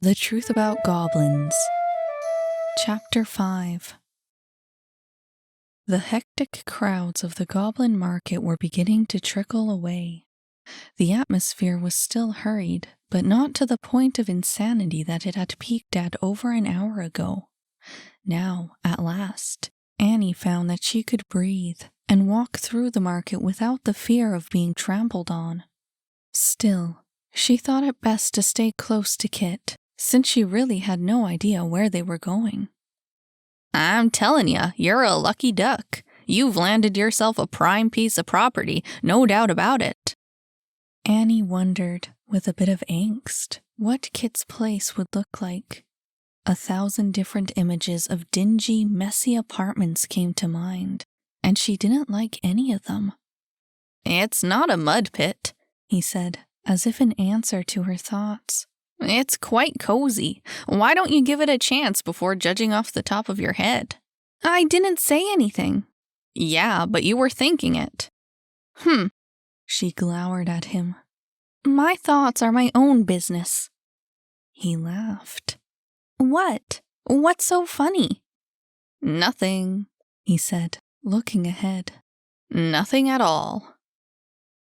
The Truth About Goblins. Chapter 5. The hectic crowds of the goblin market were beginning to trickle away. The atmosphere was still hurried, but not to the point of insanity that it had peaked at over an hour ago. Now, at last, Annie found that she could breathe and walk through the market without the fear of being trampled on. Still, she thought it best to stay close to Kit, since she really had no idea where they were going. I'm telling you, you're a lucky duck. You've landed yourself a prime piece of property, no doubt about it. Annie wondered, with a bit of angst, what Kit's place would look like. 1,000 different images of dingy, messy apartments came to mind, and she didn't like any of them. It's not a mud pit, he said, as if in answer to her thoughts. It's quite cozy. Why don't you give it a chance before judging off the top of your head? I didn't say anything. Yeah, but you were thinking it. She glowered at him. My thoughts are my own business. He laughed. What? What's so funny? Nothing, he said, looking ahead. Nothing at all.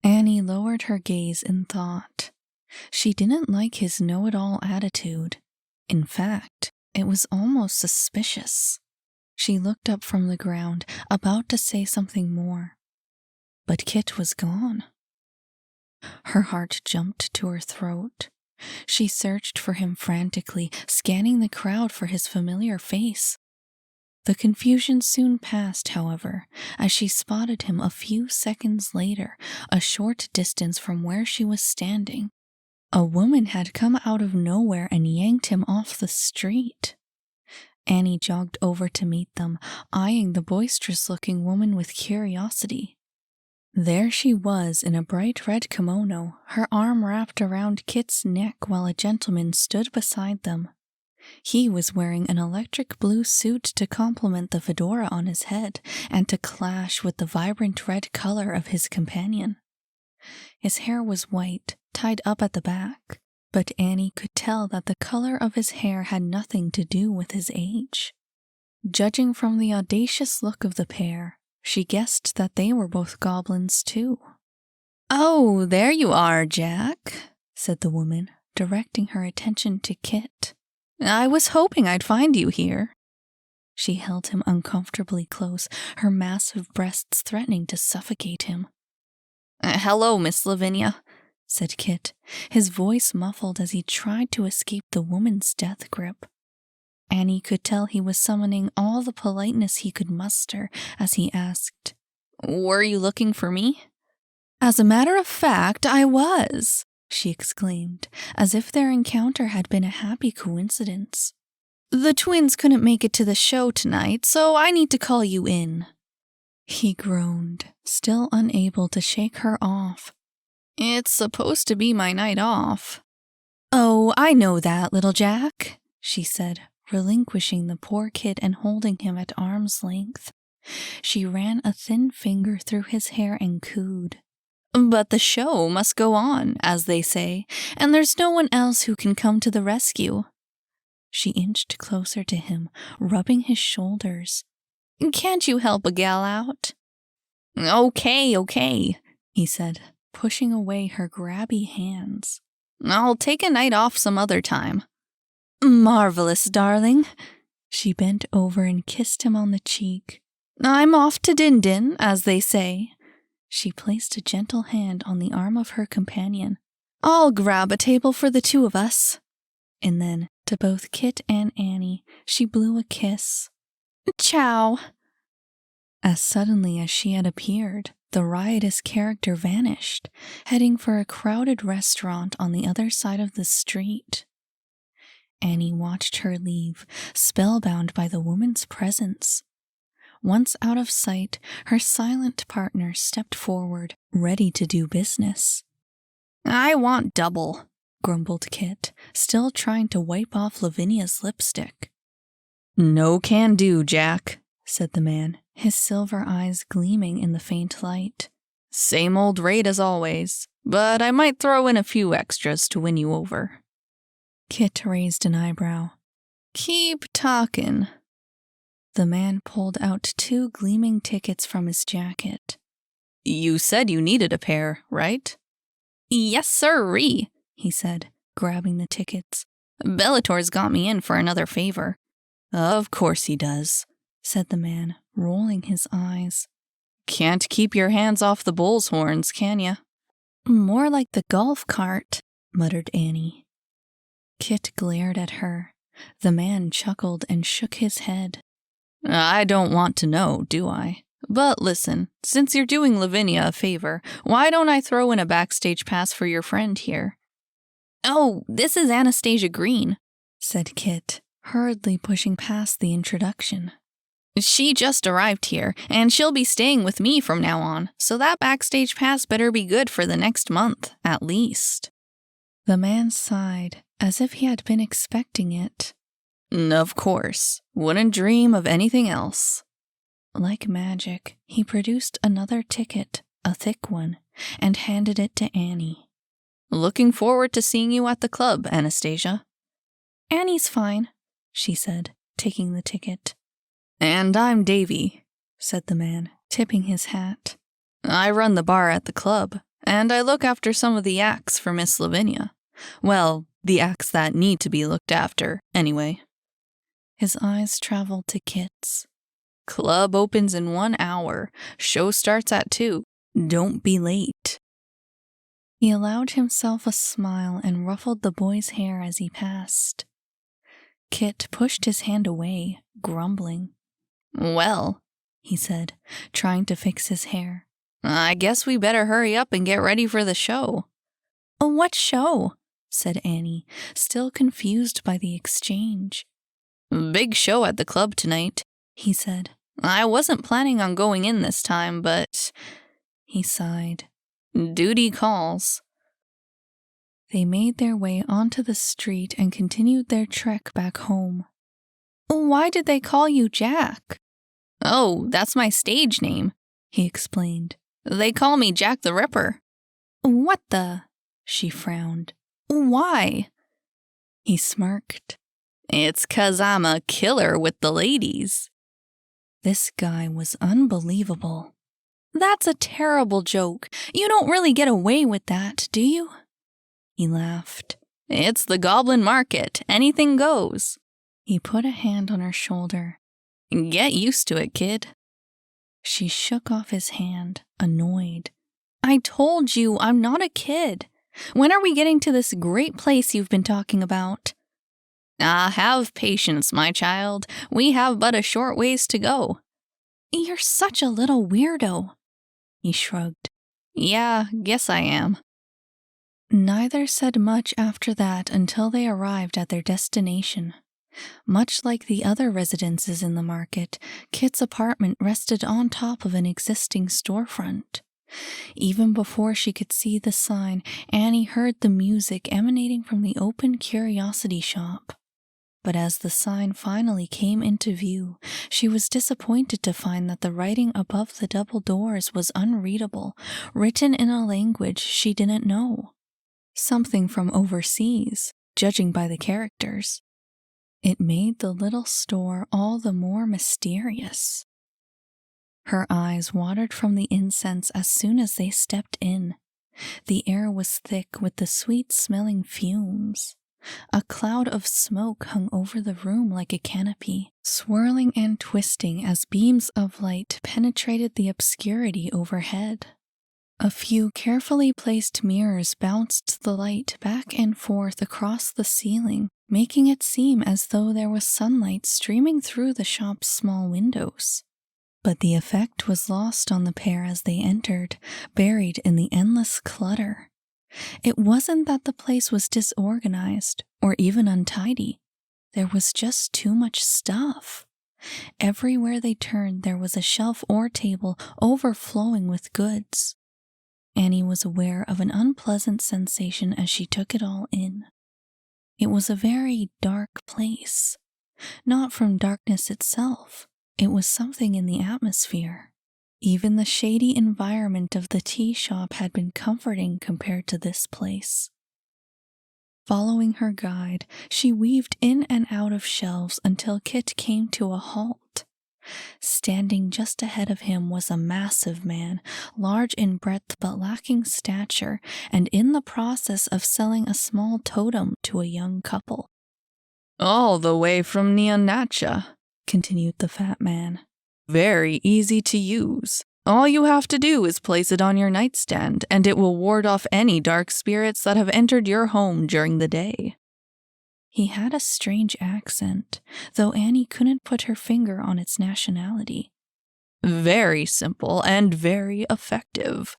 Annie lowered her gaze in thought. She didn't like his know-it-all attitude. In fact, it was almost suspicious. She looked up from the ground, about to say something more. But Kit was gone. Her heart jumped to her throat. She searched for him frantically, scanning the crowd for his familiar face. The confusion soon passed, however, as she spotted him a few seconds later, a short distance from where she was standing. A woman had come out of nowhere and yanked him off the street. Annie jogged over to meet them, eyeing the boisterous-looking woman with curiosity. There she was in a bright red kimono, her arm wrapped around Kit's neck while a gentleman stood beside them. He was wearing an electric blue suit to complement the fedora on his head and to clash with the vibrant red color of his companion. His hair was white, tied up at the back, but Annie could tell that the color of his hair had nothing to do with his age. Judging from the audacious look of the pair, she guessed that they were both goblins too. Oh, there you are, Jack, said the woman, directing her attention to Kit. I was hoping I'd find you here. She held him uncomfortably close, her massive breasts threatening to suffocate him. Hello, Miss Lavinia, said Kit, his voice muffled as he tried to escape the woman's death grip. Annie could tell he was summoning all the politeness he could muster as he asked, Were you looking for me? As a matter of fact, I was, she exclaimed, as if their encounter had been a happy coincidence. The twins couldn't make it to the show tonight, so I need to call you in. He groaned, still unable to shake her off. It's supposed to be my night off. Oh, I know that, little Jack, she said, relinquishing the poor kid and holding him at arm's length. She ran a thin finger through his hair and cooed. But the show must go on, as they say, and there's no one else who can come to the rescue. She inched closer to him, rubbing his shoulders. Can't you help a gal out? Okay, he said, pushing away her grabby hands. I'll take a night off some other time. Marvelous, darling. She bent over and kissed him on the cheek. I'm off to Din-Din, as they say. She placed a gentle hand on the arm of her companion. I'll grab a table for the two of us. And then, to both Kit and Annie, she blew a kiss. Ciao. As suddenly as she had appeared, the riotous character vanished, heading for a crowded restaurant on the other side of the street. Annie watched her leave, spellbound by the woman's presence. Once out of sight, her silent partner stepped forward, ready to do business. I want double, grumbled Kit, still trying to wipe off Lavinia's lipstick. No can do, Jack, said the man, his silver eyes gleaming in the faint light. Same old rate as always, but I might throw in a few extras to win you over. Kit raised an eyebrow. Keep talking. The man pulled out 2 gleaming tickets from his jacket. You said you needed a pair, right? Yes, sirree, he said, grabbing the tickets. Bellator's got me in for another favor. Of course he does, said the man, rolling his eyes. Can't keep your hands off the bull's horns, can ya? More like the golf cart, muttered Annie. Kit glared at her. The man chuckled and shook his head. I don't want to know, do I? But listen, since you're doing Lavinia a favor, why don't I throw in a backstage pass for your friend here? Oh, this is Anastasia Green, said Kit, hurriedly pushing past the introduction. She just arrived here, and she'll be staying with me from now on, so that backstage pass better be good for the next month, at least. The man sighed, as if he had been expecting it. Of course. Wouldn't dream of anything else. Like magic, he produced another ticket, a thick one, and handed it to Annie. Looking forward to seeing you at the club, Anastasia. Annie's fine, she said, taking the ticket. And I'm Davy, said the man, tipping his hat. I run the bar at the club, and I look after some of the acts for Miss Lavinia. Well, the acts that need to be looked after, anyway. His eyes traveled to Kit's. Club opens in 1 hour. Show starts at 2. Don't be late. He allowed himself a smile and ruffled the boy's hair as he passed. Kit pushed his hand away, grumbling. Well, he said, trying to fix his hair. I guess we better hurry up and get ready for the show. What show? Said Annie, still confused by the exchange. Big show at the club tonight, he said. I wasn't planning on going in this time, but... He sighed. Duty calls. They made their way onto the street and continued their trek back home. Why did they call you Jack? Oh, that's my stage name, he explained. They call me Jack the Ripper. What the? She frowned. Why? He smirked. It's 'cause I'm a killer with the ladies. This guy was unbelievable. That's a terrible joke. You don't really get away with that, do you? He laughed. It's the Goblin Market. Anything goes. He put a hand on her shoulder. Get used to it, kid. She shook off his hand, annoyed. I told you I'm not a kid. When are we getting to this great place you've been talking about? Have patience, my child. We have but a short ways to go. You're such a little weirdo. He shrugged. Yeah, guess I am. Neither said much after that until they arrived at their destination. Much like the other residences in the market, Kit's apartment rested on top of an existing storefront. Even before she could see the sign, Annie heard the music emanating from the open curiosity shop. But as the sign finally came into view, she was disappointed to find that the writing above the double doors was unreadable, written in a language she didn't know. Something from overseas, judging by the characters. It made the little store all the more mysterious. Her eyes watered from the incense as soon as they stepped in. The air was thick with the sweet-smelling fumes. A cloud of smoke hung over the room like a canopy, swirling and twisting as beams of light penetrated the obscurity overhead. A few carefully placed mirrors bounced the light back and forth across the ceiling, making it seem as though there was sunlight streaming through the shop's small windows. But the effect was lost on the pair as they entered, buried in the endless clutter. It wasn't that the place was disorganized or even untidy. There was just too much stuff. Everywhere they turned, there was a shelf or table overflowing with goods. Annie was aware of an unpleasant sensation as she took it all in. It was a very dark place. Not from darkness itself. It was something in the atmosphere. Even the shady environment of the tea shop had been comforting compared to this place. Following her guide, she weaved in and out of shelves until Kit came to a halt. Standing just ahead of him was a massive man, large in breadth but lacking stature, and in the process of selling a small totem to a young couple. "All the way from Neonacha," continued the fat man. "Very easy to use. All you have to do is place it on your nightstand, and it will ward off any dark spirits that have entered your home during the day." He had a strange accent, though Annie couldn't put her finger on its nationality. "Very simple and very effective."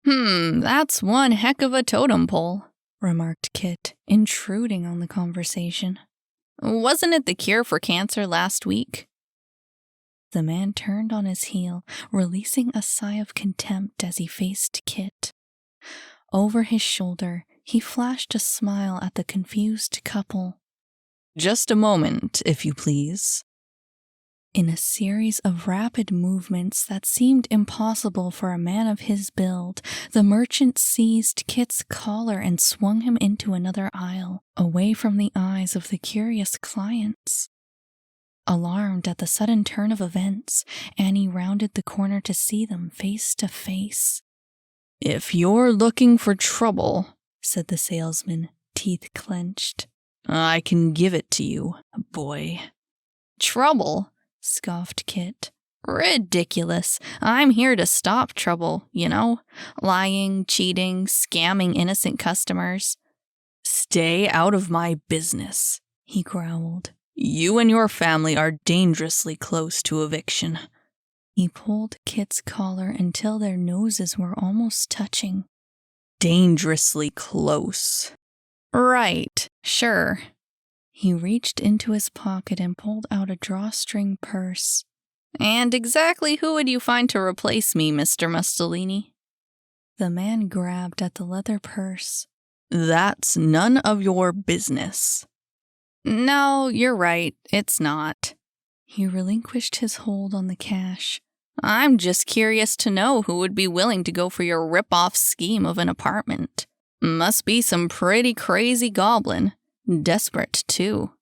That's one heck of a totem pole," remarked Kit, intruding on the conversation. "Wasn't it the cure for cancer last week?" The man turned on his heel, releasing a sigh of contempt as he faced Kit. Over his shoulder, he flashed a smile at the confused couple. "Just a moment, if you please." In a series of rapid movements that seemed impossible for a man of his build, the merchant seized Kit's collar and swung him into another aisle, away from the eyes of the curious clients. Alarmed at the sudden turn of events, Annie rounded the corner to see them face to face. "If you're looking for trouble," said the salesman, teeth clenched, "I can give it to you, boy." "Trouble?" scoffed Kit. "Ridiculous. I'm here to stop trouble, you know? Lying, cheating, scamming innocent customers." "Stay out of my business," he growled. "You and your family are dangerously close to eviction." He pulled Kit's collar until their noses were almost touching. "Dangerously close." "Right, sure." He reached into his pocket and pulled out a drawstring purse. "And exactly who would you find to replace me, Mr. Mussolini?" The man grabbed at the leather purse. "That's none of your business." "No, you're right, it's not." He relinquished his hold on the cash. "I'm just curious to know who would be willing to go for your rip-off scheme of an apartment. Must be some pretty crazy goblin. Desperate, too."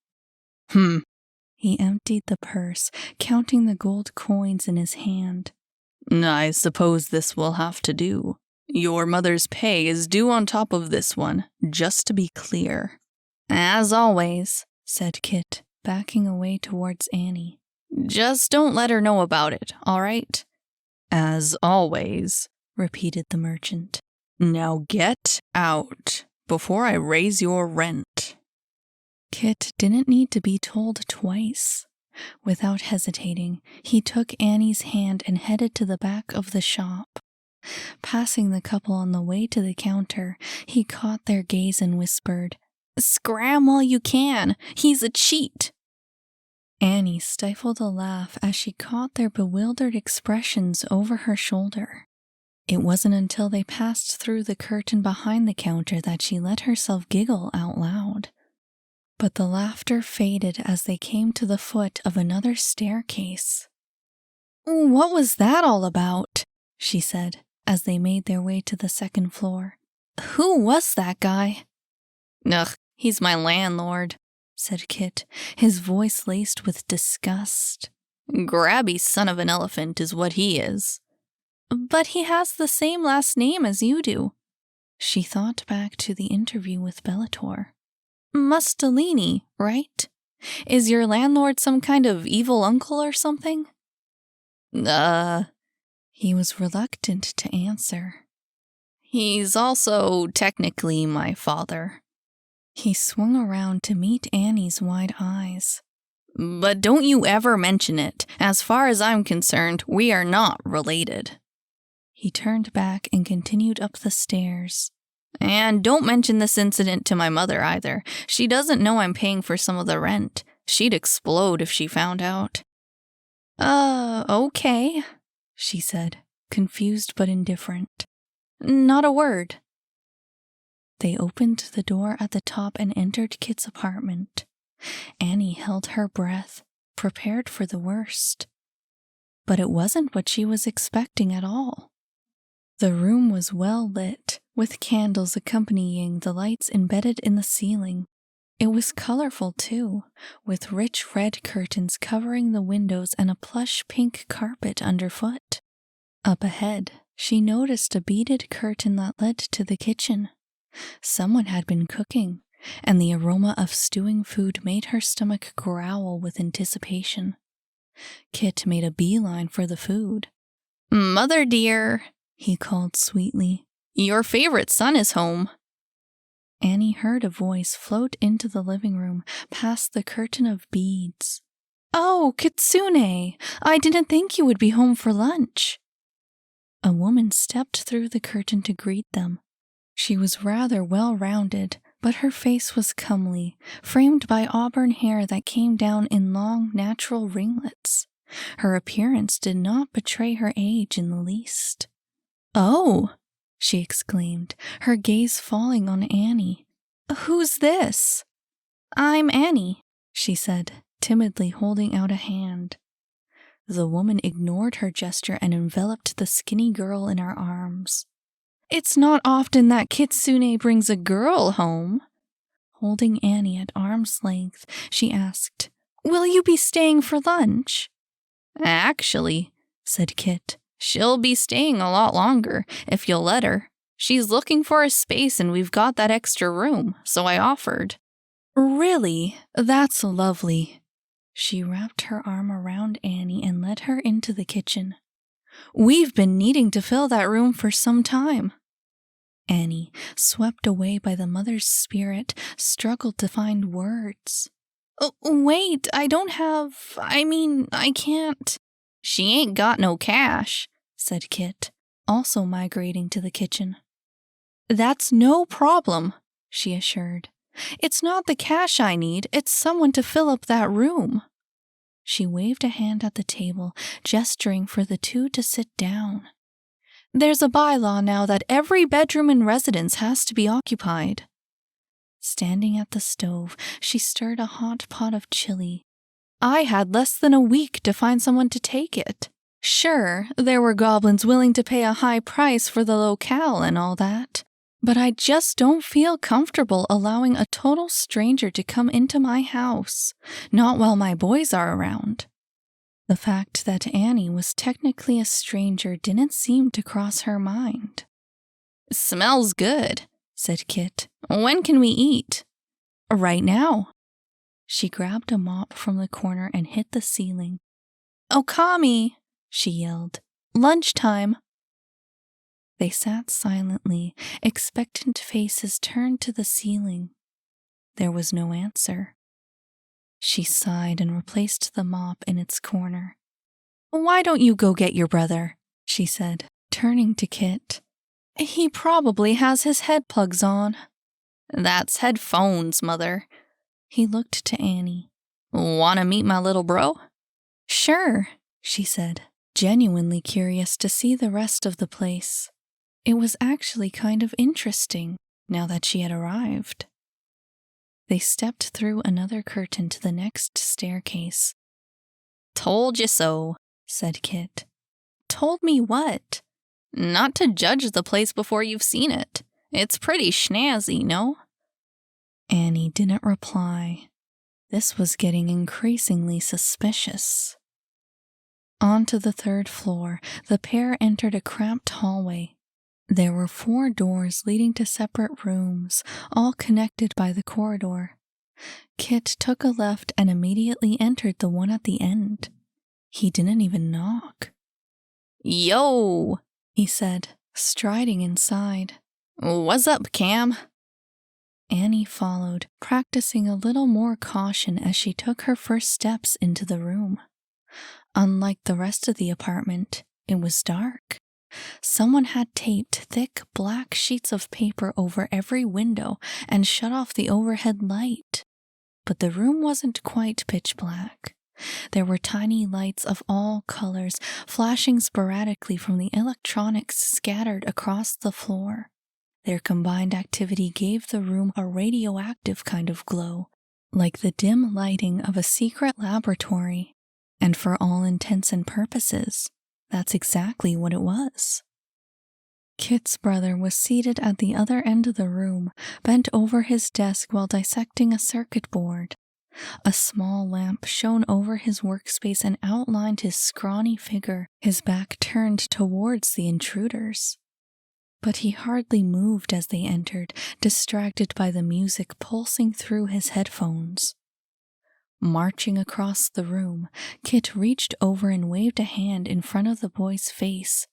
He emptied the purse, counting the gold coins in his hand. "I suppose this will have to do. Your mother's pay is due on top of this one, just to be clear." "As always," said Kit, backing away towards Annie. "Just don't let her know about it, all right?" "As always," repeated the merchant. "Now get out before I raise your rent." Kit didn't need to be told twice. Without hesitating, he took Annie's hand and headed to the back of the shop. Passing the couple on the way to the counter, he caught their gaze and whispered, "Scram while you can! He's a cheat!" Annie stifled a laugh as she caught their bewildered expressions over her shoulder. It wasn't until they passed through the curtain behind the counter that she let herself giggle out loud. But the laughter faded as they came to the foot of another staircase. "What was that all about?" she said, as they made their way to the second floor. "Who was that guy?" "Ugh, he's my landlord," said Kit, his voice laced with disgust. "Grabby son of an elephant is what he is." "But he has the same last name as you do." She thought back to the interview with Bellator. "Mussolini, right? Is your landlord some kind of evil uncle or something?" He was reluctant to answer. "He's also technically my father." He swung around to meet Annie's wide eyes. "But don't you ever mention it. As far as I'm concerned, we are not related." He turned back and continued up the stairs. "And don't mention this incident to my mother either. She doesn't know I'm paying for some of the rent. She'd explode if she found out." Okay," she said, confused but indifferent. "Not a word." They opened the door at the top and entered Kit's apartment. Annie held her breath, prepared for the worst. But it wasn't what she was expecting at all. The room was well lit, with candles accompanying the lights embedded in the ceiling. It was colorful too, with rich red curtains covering the windows and a plush pink carpet underfoot. Up ahead, she noticed a beaded curtain that led to the kitchen. Someone had been cooking, and the aroma of stewing food made her stomach growl with anticipation. Kit made a beeline for the food. "Mother dear," he called sweetly. "Your favorite son is home." Annie heard a voice float into the living room past the curtain of beads. "Oh, Kitsune! I didn't think you would be home for lunch." A woman stepped through the curtain to greet them. She was rather well-rounded, but her face was comely, framed by auburn hair that came down in long, natural ringlets. Her appearance did not betray her age in the least. "Oh!" she exclaimed, her gaze falling on Annie. "Who's this?" "I'm Annie," she said, timidly holding out a hand. The woman ignored her gesture and enveloped the skinny girl in her arms. "It's not often that Kitsune brings a girl home." Holding Annie at arm's length, she asked, "Will you be staying for lunch?" "Actually," said Kit, "she'll be staying a lot longer, if you'll let her. She's looking for a space and we've got that extra room, so I offered." "Really? That's lovely." She wrapped her arm around Annie and led her into the kitchen. "We've been needing to fill that room for some time." Annie, swept away by the mother's spirit, struggled to find words. "Oh, wait, I can't." "She ain't got no cash," said Kit, also migrating to the kitchen. "That's no problem," she assured. "It's not the cash I need, it's someone to fill up that room." She waved a hand at the table, gesturing for the two to sit down. "There's a bylaw now that every bedroom in residence has to be occupied." Standing at the stove, she stirred a hot pot of chili. "I had less than a week to find someone to take it. Sure, there were goblins willing to pay a high price for the locale and all that, but I just don't feel comfortable allowing a total stranger to come into my house, not while my boys are around." The fact that Annie was technically a stranger didn't seem to cross her mind. "Smells good," said Kit. "When can we eat?" "Right now." She grabbed a mop from the corner and hit the ceiling. "Okami!" she yelled. "Lunchtime!" They sat silently, expectant faces turned to the ceiling. There was no answer. She sighed and replaced the mop in its corner. "Why don't you go get your brother?" she said, turning to Kit. "He probably has his head plugs on." "That's headphones, Mother." He looked to Annie. "Wanna meet my little bro?" "Sure," she said, genuinely curious to see the rest of the place. It was actually kind of interesting, now that she had arrived. They stepped through another curtain to the next staircase. "Told you so," said Kit. "Told me what?" "Not to judge the place before you've seen it. It's pretty snazzy, no?" Annie didn't reply. This was getting increasingly suspicious. On to the third floor, the pair entered a cramped hallway. There were 4 doors leading to separate rooms, all connected by the corridor. Kit took a left and immediately entered the one at the end. He didn't even knock. "Yo!" he said, striding inside. "What's up, Cam?" Annie followed, practicing a little more caution as she took her first steps into the room. Unlike the rest of the apartment, it was dark. Someone had taped thick black sheets of paper over every window and shut off the overhead light. But the room wasn't quite pitch black. There were tiny lights of all colors flashing sporadically from the electronics scattered across the floor. Their combined activity gave the room a radioactive kind of glow, like the dim lighting of a secret laboratory. And for all intents and purposes, that's exactly what it was. Kit's brother was seated at the other end of the room, bent over his desk while dissecting a circuit board. A small lamp shone over his workspace and outlined his scrawny figure, his back turned towards the intruders. But he hardly moved as they entered, distracted by the music pulsing through his headphones. Marching across the room, Kit reached over and waved a hand in front of the boy's face.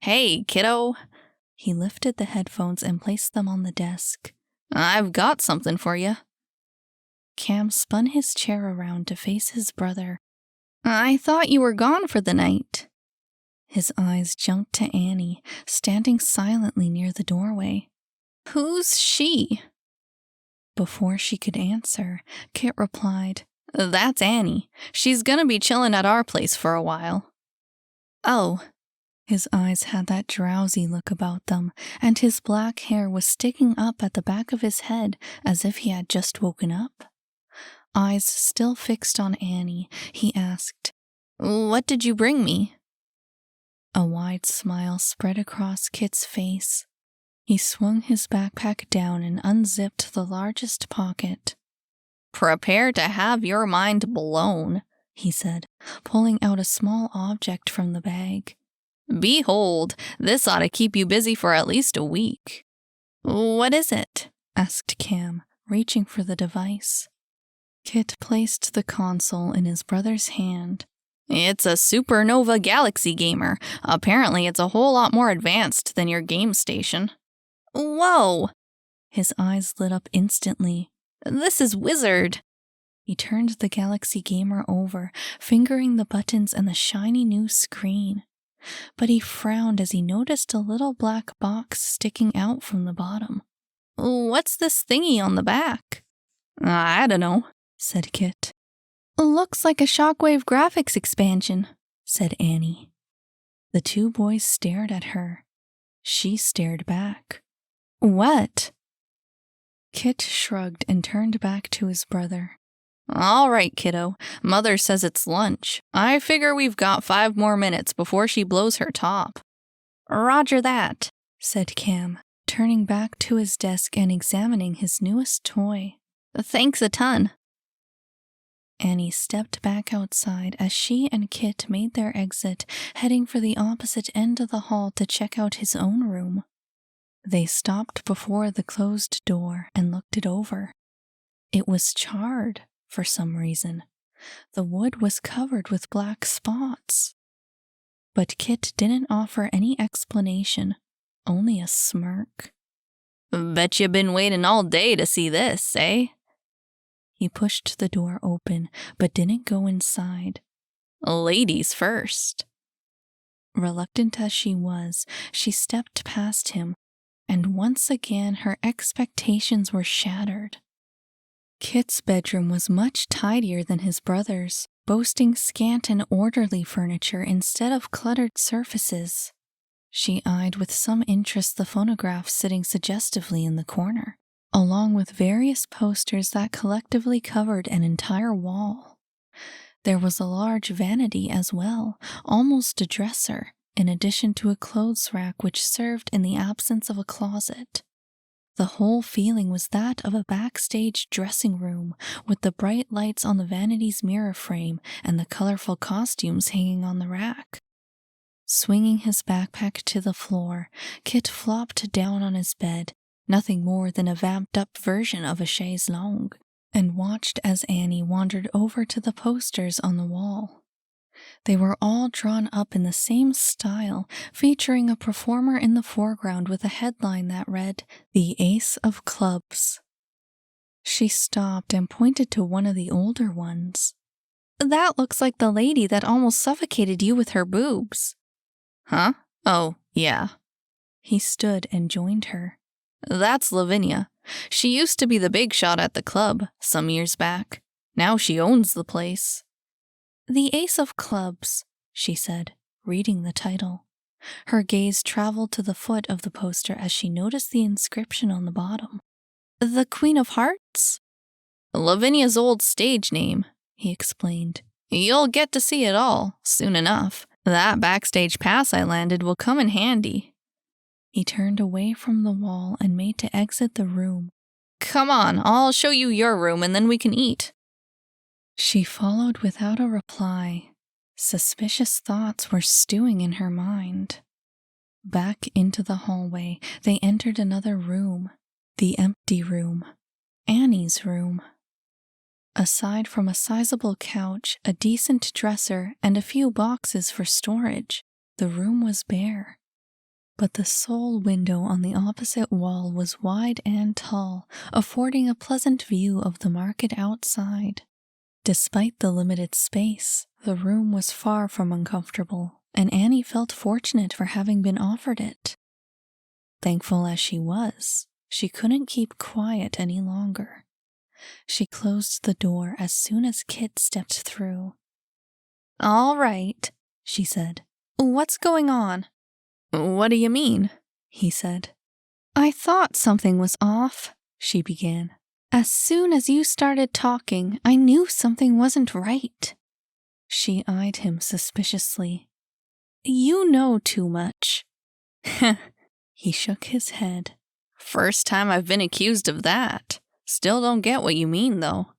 "Hey, kiddo." He lifted the headphones and placed them on the desk. "I've got something for you." Cam spun his chair around to face his brother. "I thought you were gone for the night." His eyes jumped to Annie, standing silently near the doorway. "Who's she?" Before she could answer, Kit replied, "That's Annie. She's gonna be chillin' at our place for a while." "Oh." His eyes had that drowsy look about them, and his black hair was sticking up at the back of his head as if he had just woken up. Eyes still fixed on Annie, he asked, "What did you bring me?" A wide smile spread across Kit's face. He swung his backpack down and unzipped the largest pocket. "Prepare to have your mind blown," he said, pulling out a small object from the bag. "Behold, this ought to keep you busy for at least a week." "What is it?" asked Cam, reaching for the device. Kit placed the console in his brother's hand. "It's a supernova galaxy gamer. Apparently it's a whole lot more advanced than your game station." "Whoa!" His eyes lit up instantly. "This is Wizard." He turned the galaxy gamer over, fingering the buttons and the shiny new screen. But he frowned as he noticed a little black box sticking out from the bottom. "What's this thingy on the back?" "I don't know," said Kit. "Looks like a shockwave graphics expansion," said Annie. The two boys stared at her. She stared back. "What?" Kit shrugged and turned back to his brother. "All right, kiddo. Mother says it's lunch. I figure we've got 5 more minutes before she blows her top." "Roger that," said Cam, turning back to his desk and examining his newest toy. "Thanks a ton." Annie stepped back outside as she and Kit made their exit, heading for the opposite end of the hall to check out his own room. They stopped before the closed door and looked it over. It was charred for some reason. The wood was covered with black spots. But Kit didn't offer any explanation, only a smirk. "Bet you been waiting all day to see this, eh?" He pushed the door open, but didn't go inside. "Ladies first." Reluctant as she was, she stepped past him, and once again her expectations were shattered. Kit's bedroom was much tidier than his brother's, boasting scant and orderly furniture instead of cluttered surfaces. She eyed with some interest the phonograph sitting suggestively in the corner, along with various posters that collectively covered an entire wall. There was a large vanity as well, almost a dresser, in addition to a clothes rack which served in the absence of a closet. The whole feeling was that of a backstage dressing room, with the bright lights on the vanity's mirror frame and the colorful costumes hanging on the rack. Swinging his backpack to the floor, Kit flopped down on his bed, nothing more than a vamped-up version of a chaise longue, and watched as Annie wandered over to the posters on the wall. They were all drawn up in the same style, featuring a performer in the foreground with a headline that read, "The Ace of Clubs." She stopped and pointed to one of the older ones. "That looks like the lady that almost suffocated you with her boobs." "Huh? Oh, yeah." He stood and joined her. "That's Lavinia. She used to be the big shot at the club some years back. Now she owns the place." "The Ace of Clubs," she said, reading the title. Her gaze traveled to the foot of the poster as she noticed the inscription on the bottom. "The Queen of Hearts?" "Lavinia's old stage name," he explained. "You'll get to see it all, soon enough. That backstage pass I landed will come in handy." He turned away from the wall and made to exit the room. Come on, I'll show you your room and then we can eat. She followed without a reply. Suspicious thoughts were stewing in her mind. Back into the hallway, they entered another room. The empty room. Annie's room. Aside from a sizable couch, a decent dresser, and a few boxes for storage, the room was bare. But the sole window on the opposite wall was wide and tall, affording a pleasant view of the market outside. Despite the limited space, the room was far from uncomfortable, and Annie felt fortunate for having been offered it. Thankful as she was, she couldn't keep quiet any longer. She closed the door as soon as Kit stepped through. All right, she said. What's going on? What do you mean? He said. I thought something was off, she began. As soon as you started talking, I knew something wasn't right. She eyed him suspiciously. You know too much. He shook his head. First time I've been accused of that. Still don't get what you mean, though.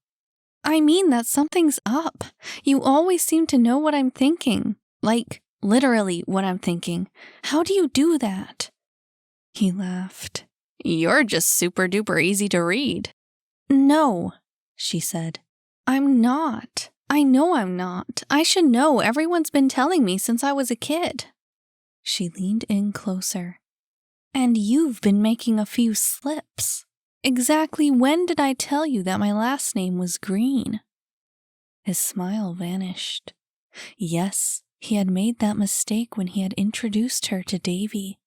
I mean that something's up. You always seem to know what I'm thinking. Like, literally what I'm thinking. How do you do that? He laughed. You're just super duper easy to read. No, she said. I'm not. I know I'm not. I should know. Everyone's been telling me since I was a kid. She leaned in closer. And you've been making a few slips. Exactly when did I tell you that my last name was Green? His smile vanished. Yes, he had made that mistake when he had introduced her to Davy.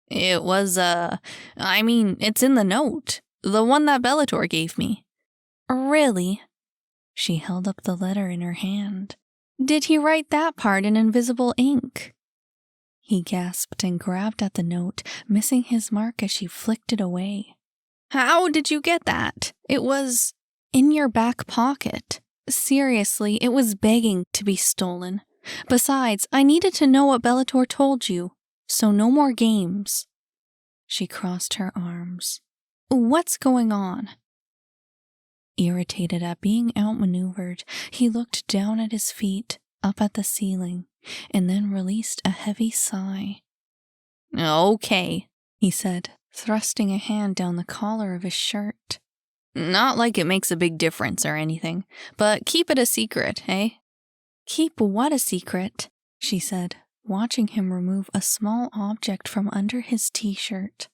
It was, it's in the note. The one that Bellator gave me. Really? She held up the letter in her hand. Did he write that part in invisible ink? He gasped and grabbed at the note, missing his mark as she flicked it away. How did you get that? It was in your back pocket. Seriously, it was begging to be stolen. Besides, I needed to know what Bellator told you, so no more games. She crossed her arms. What's going on? Irritated at being outmaneuvered, he looked down at his feet, up at the ceiling, and then released a heavy sigh. Okay, he said, thrusting a hand down the collar of his shirt. Not like it makes a big difference or anything, but keep it a secret, eh? Keep what a secret? She said, watching him remove a small object from under his t-shirt.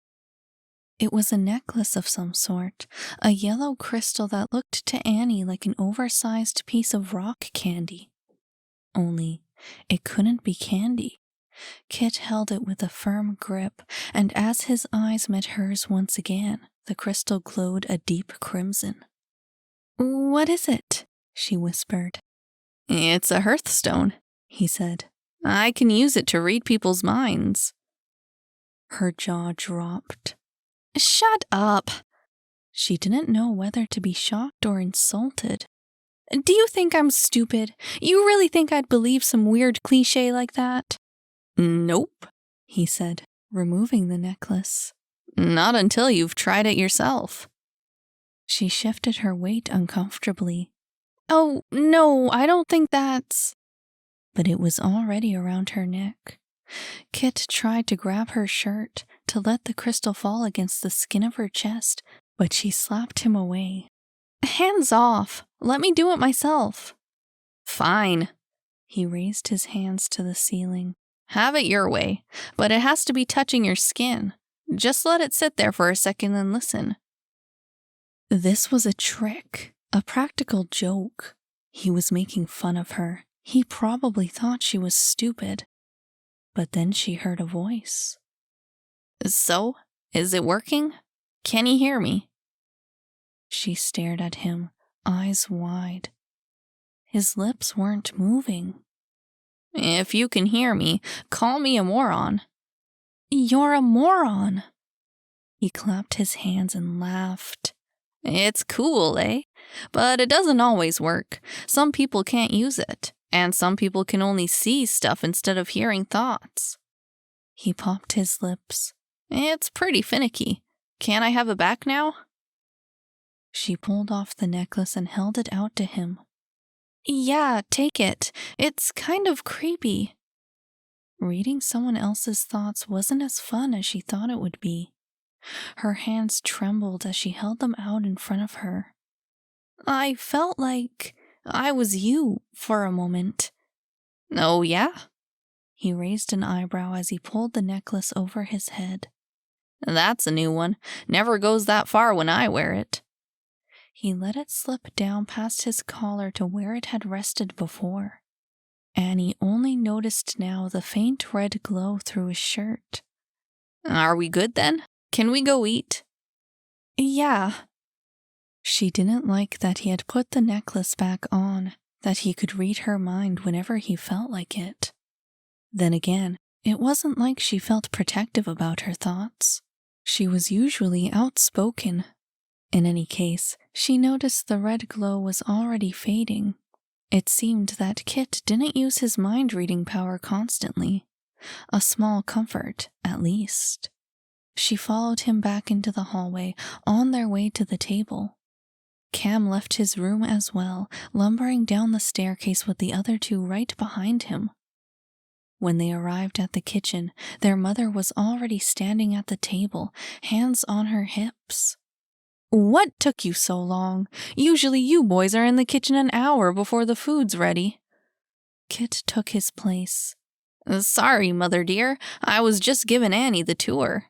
It was a necklace of some sort, a yellow crystal that looked to Annie like an oversized piece of rock candy. Only, it couldn't be candy. Kit held it with a firm grip, and as his eyes met hers once again, the crystal glowed a deep crimson. What is it? She whispered. It's a hearthstone, he said. I can use it to read people's minds. Her jaw dropped. Shut up! She didn't know whether to be shocked or insulted. Do you think I'm stupid? You really think I'd believe some weird cliché like that? Nope, he said, removing the necklace. Not until you've tried it yourself. She shifted her weight uncomfortably. Oh, no, I don't think that's... But it was already around her neck. Kit tried to grab her shirt, to let the crystal fall against the skin of her chest, but she slapped him away. Hands off! Let me do it myself. Fine. He raised his hands to the ceiling. Have it your way, but it has to be touching your skin. Just let it sit there for a second and listen. This was a trick, a practical joke. He was making fun of her. He probably thought she was stupid. But then she heard a voice. So, is it working? Can you hear me? She stared at him, eyes wide. His lips weren't moving. If you can hear me, call me a moron. You're a moron. He clapped his hands and laughed. It's cool, eh? But it doesn't always work. Some people can't use it, and some people can only see stuff instead of hearing thoughts. He popped his lips, It's pretty finicky. Can I have it back now? She pulled off the necklace and held it out to him. Yeah, take it. It's kind of creepy. Reading someone else's thoughts wasn't as fun as she thought it would be. Her hands trembled as she held them out in front of her. I felt like I was you for a moment. Oh, yeah? He raised an eyebrow as he pulled the necklace over his head. That's a new one. Never goes that far when I wear it. He let it slip down past his collar to where it had rested before. Annie only noticed now the faint red glow through his shirt. Are we good then? Can we go eat? Yeah. She didn't like that he had put the necklace back on, that he could read her mind whenever he felt like it. Then again, it wasn't like she felt protective about her thoughts. She was usually outspoken. In any case, she noticed the red glow was already fading. It seemed that Kit didn't use his mind-reading power constantly. A small comfort, at least. She followed him back into the hallway, on their way to the table. Cam left his room as well, lumbering down the staircase with the other two right behind him. When they arrived at the kitchen, their mother was already standing at the table, hands on her hips. What took you so long? Usually you boys are in the kitchen an hour before the food's ready. Kit took his place. Sorry, Mother dear. I was just giving Annie the tour.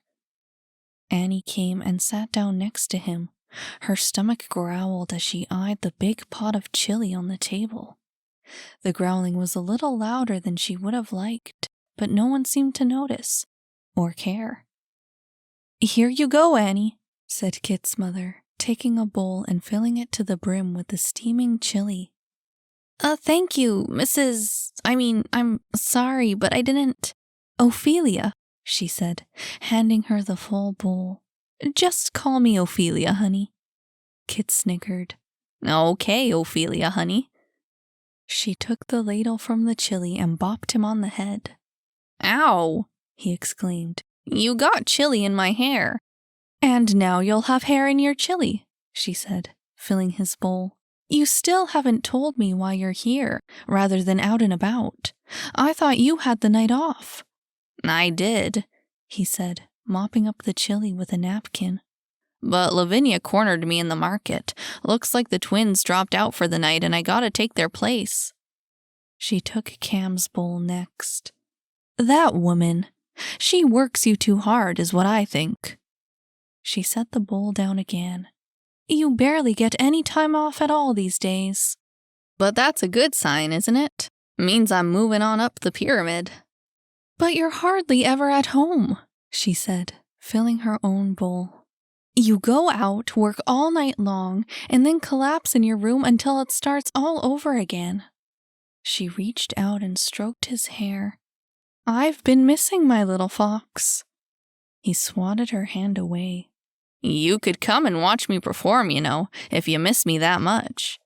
Annie came and sat down next to him. Her stomach growled as she eyed the big pot of chili on the table. The growling was a little louder than she would have liked, but no one seemed to notice or care. Here you go, Annie, said Kit's mother, taking a bowl and filling it to the brim with the steaming chili. Thank you, I'm sorry, but I didn't. Ophelia, she said, handing her the full bowl. Just call me Ophelia, honey. Kit snickered. Okay, Ophelia, honey. She took the ladle from the chili and bopped him on the head. Ow, he exclaimed. You got chili in my hair. And now you'll have hair in your chili, she said, filling his bowl. You still haven't told me why you're here, rather than out and about. I thought you had the night off. I did, he said, mopping up the chili with a napkin. But Lavinia cornered me in the market. Looks like the twins dropped out for the night and I gotta take their place. She took Cam's bowl next. That woman. She works you too hard, is what I think. She set the bowl down again. You barely get any time off at all these days. But that's a good sign, isn't it? Means I'm moving on up the pyramid. But you're hardly ever at home, she said, filling her own bowl. You go out, work all night long, and then collapse in your room until it starts all over again. She reached out and stroked his hair. I've been missing my little fox. He swatted her hand away. You could come and watch me perform, if you miss me that much.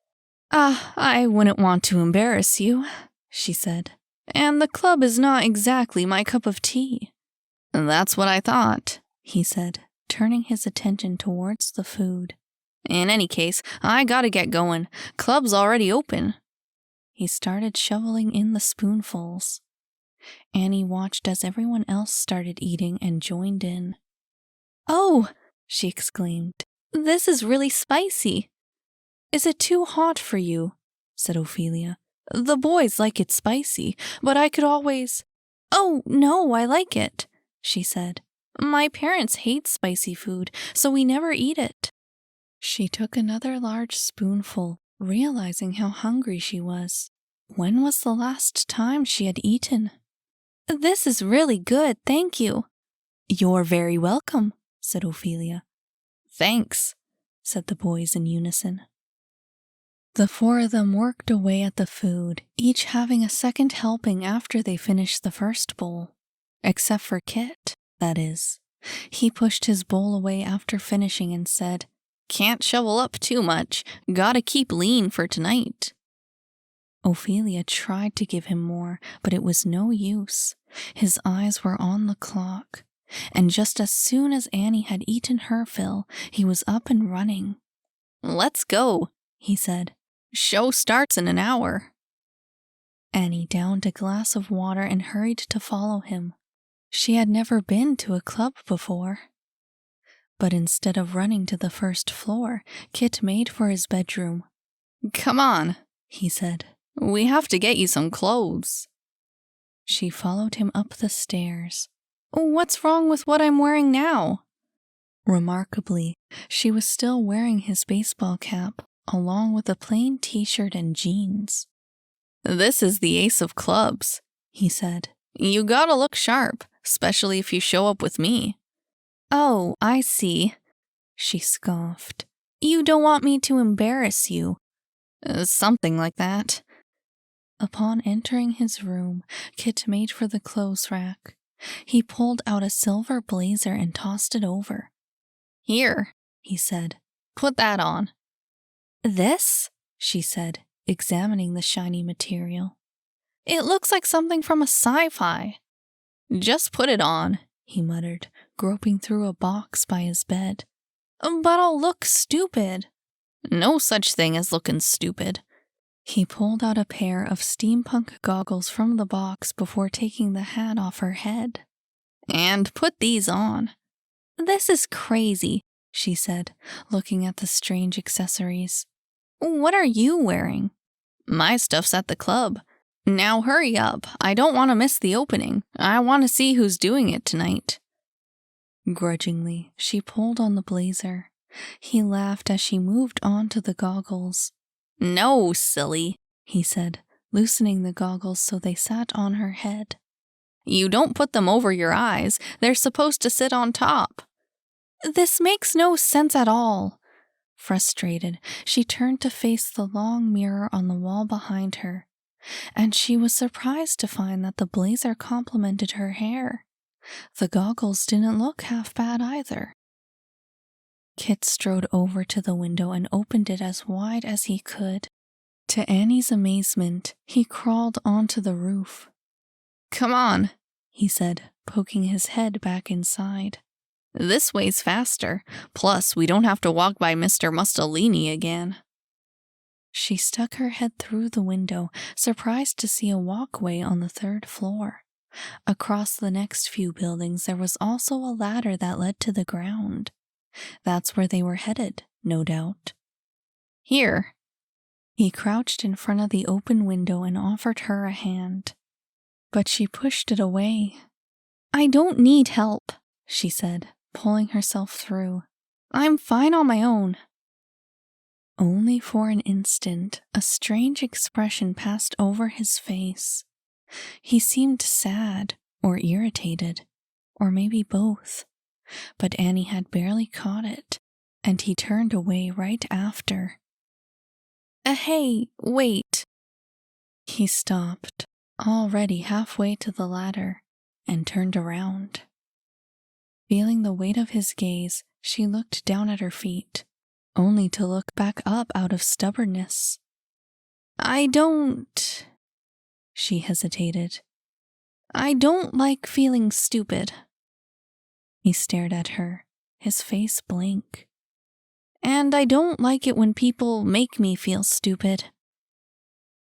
I wouldn't want to embarrass you, she said. And the club is not exactly my cup of tea. That's what I thought, he said, turning his attention towards the food. In any case, I gotta get going. Club's already open. He started shoveling in the spoonfuls. Annie watched as everyone else started eating and joined in. Oh, she exclaimed, this is really spicy. Is it too hot for you? Said Ophelia. The boys like it spicy, but I could always... Oh, no, I like it, she said. My parents hate spicy food, so we never eat it. She took another large spoonful, realizing how hungry she was. When was the last time she had eaten? This is really good, thank you. You're very welcome, said Ophelia. Thanks, said the boys in unison. The four of them worked away at the food, each having a second helping after they finished the first bowl. Except for Kit, that is. He pushed his bowl away after finishing and said, Can't shovel up too much. Gotta keep lean for tonight. Ophelia tried to give him more, but it was no use. His eyes were on the clock. and just as soon as Annie had eaten her fill, he was up and running. "Let's go," he said. "Show starts in an hour." Annie downed a glass of water and hurried to follow him. She had never been to a club before. But instead of running to the first floor, Kit made for his bedroom. "Come on," he said. "We have to get you some clothes." She followed him up the stairs. "What's wrong with what I'm wearing now?" Remarkably, she was still wearing his baseball cap, along with a plain t-shirt and jeans. "This is the ace of clubs," he said. "You gotta look sharp, especially if you show up with me." "Oh, I see," she scoffed. "You don't want me to embarrass you." Something like that. Upon entering his room, Kit made for the clothes rack. He pulled out a silver blazer and tossed it over. "Here," he said. "Put that on." "This?" she said, examining the shiny material. "It looks like something from a sci-fi." "Just put it on," he muttered, groping through a box by his bed. "But I'll look stupid." "No such thing as looking stupid." He pulled out a pair of steampunk goggles from the box before taking the hat off her head. "And put these on." "This is crazy," she said, looking at the strange accessories. "What are you wearing?" "My stuff's at the club. Now hurry up. I don't want to miss the opening. I want to see who's doing it tonight." Grudgingly, she pulled on the blazer. He laughed as she moved on to the goggles. "No, silly," he said, loosening the goggles so they sat on her head. "You don't put them over your eyes. They're supposed to sit on top." "This makes no sense at all." Frustrated, she turned to face the long mirror on the wall behind her, and she was surprised to find that the blazer complemented her hair. The goggles didn't look half bad either. Kit strode over to the window and opened it as wide as he could. To Annie's amazement, he crawled onto the roof. "Come on," he said, poking his head back inside. "This way's faster. Plus, we don't have to walk by Mr. Mussolini again." She stuck her head through the window, surprised to see a walkway on the third floor. Across the next few buildings, there was also a ladder that led to the ground. That's where they were headed, no doubt. "Here." He crouched in front of the open window and offered her a hand. But she pushed it away. "I don't need help," she said, pulling herself through. "I'm fine on my own." Only for an instant, a strange expression passed over his face. He seemed sad or irritated, or maybe both. But Annie had barely caught it, and he turned away right after. Hey, wait." He stopped, already halfway to the ladder, and turned around. Feeling the weight of his gaze, she looked down at her feet, only to look back up out of stubbornness. "I don't..." she hesitated. "I don't like feeling stupid." He stared at her, his face blank. "And I don't like it when people make me feel stupid."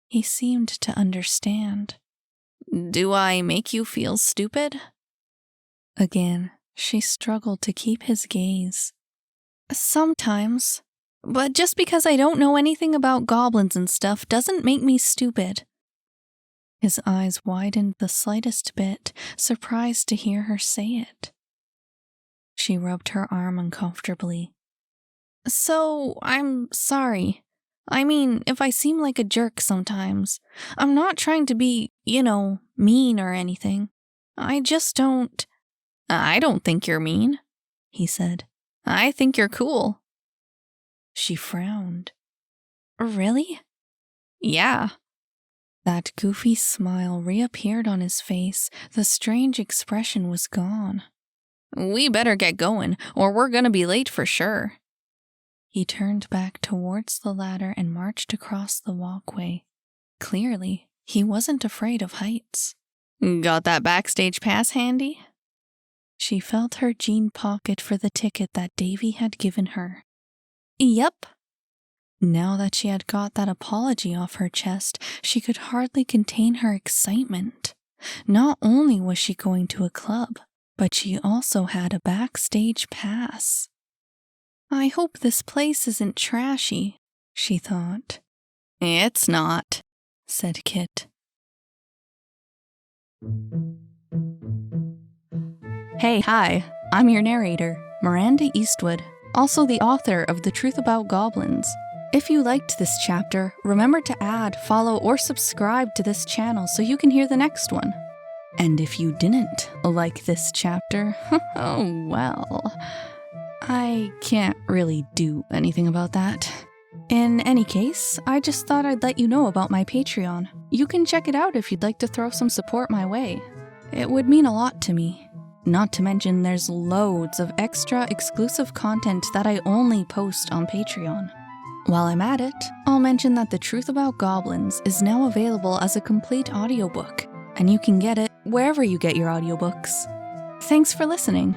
He seemed to understand. "Do I make you feel stupid?" Again, she struggled to keep his gaze. "Sometimes. But just because I don't know anything about goblins and stuff doesn't make me stupid." His eyes widened the slightest bit, surprised to hear her say it. She rubbed her arm uncomfortably. "So, I'm sorry. I mean, if I seem like a jerk sometimes. I'm not trying to be, mean or anything. I just don't..." "I don't think you're mean," he said. "I think you're cool." She frowned. "Really?" "Yeah." That goofy smile reappeared on his face. The strange expression was gone. "We better get going, or we're gonna be late for sure." He turned back towards the ladder and marched across the walkway. Clearly, he wasn't afraid of heights. "Got that backstage pass handy?" She felt her jean pocket for the ticket that Davy had given her. Yep. Now that she had got that apology off her chest, she could hardly contain her excitement. Not only was she going to a club, but she also had a backstage pass. I hope this place isn't trashy, she thought. It's not, said Kit. Hey, hi, I'm your narrator, Miranda Eastwood, also the author of The Truth About Goblins. If you liked this chapter, remember to add, follow, or subscribe to this channel so you can hear the next one. And if you didn't like this chapter, oh well, I can't really do anything about that. In any case, I just thought I'd let you know about my Patreon. You can check it out if you'd like to throw some support my way. It would mean a lot to me. Not to mention there's loads of extra exclusive content that I only post on Patreon. While I'm at it, I'll mention that The Truth About Goblins is now available as a complete audiobook, and you can get it wherever you get your audiobooks. Thanks for listening.